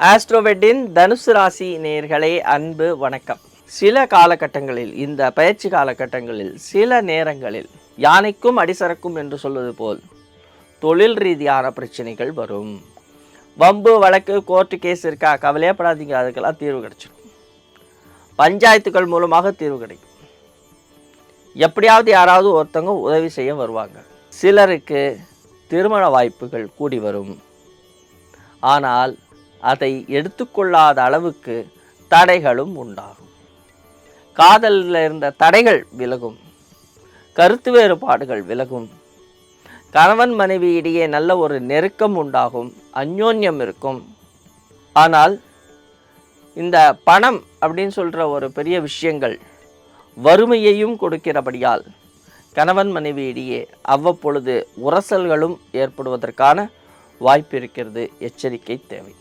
ஆஸ்ட்ரோவெட்டின் தனுசு ராசி நேயர்களே, அன்பு வணக்கம். சில காலகட்டங்களில், இந்த பயிற்சி காலகட்டங்களில் சில நேரங்களில் யானைக்கும் அடிசரக்கும் என்று சொல்வது போல் தொழில் ரீதியான பிரச்சனைகள் வரும். வம்பு வழக்கு கோர்ட்டு கேஸ் இருக்கா, கவலையப்படாதீங்க, அதுக்கெல்லாம் தீர்வு கிடைச்சிடும். பஞ்சாயத்துக்கள் மூலமாக தீர்வு கிடைக்கும். எப்படியாவது யாராவது ஒருத்தவங்க உதவி செய்ய வருவாங்க. சிலருக்கு திருமண வாய்ப்புகள் கூடி வரும். ஆனால் அதை எடுத்துக்கொள்ளாத அளவுக்கு தடைகளும் உண்டாகும். காதலில் இருந்த தடைகள் விலகும். கருத்து வேறுபாடுகள் விலகும். கணவன் மனைவி இடையே நல்ல ஒரு நெருக்கம் உண்டாகும். அந்யோன்யம் இருக்கும். ஆனால் இந்த பணம் அப்படின்னு சொல்கிற ஒரு பெரிய விஷயங்கள் வறுமையையும் கொடுக்கிறபடியால் கணவன் மனைவி இடையே அவ்வப்பொழுது உரசல்களும் ஏற்படுவதற்கான வாய்ப்பு இருக்கிறது. எச்சரிக்கை தேவை.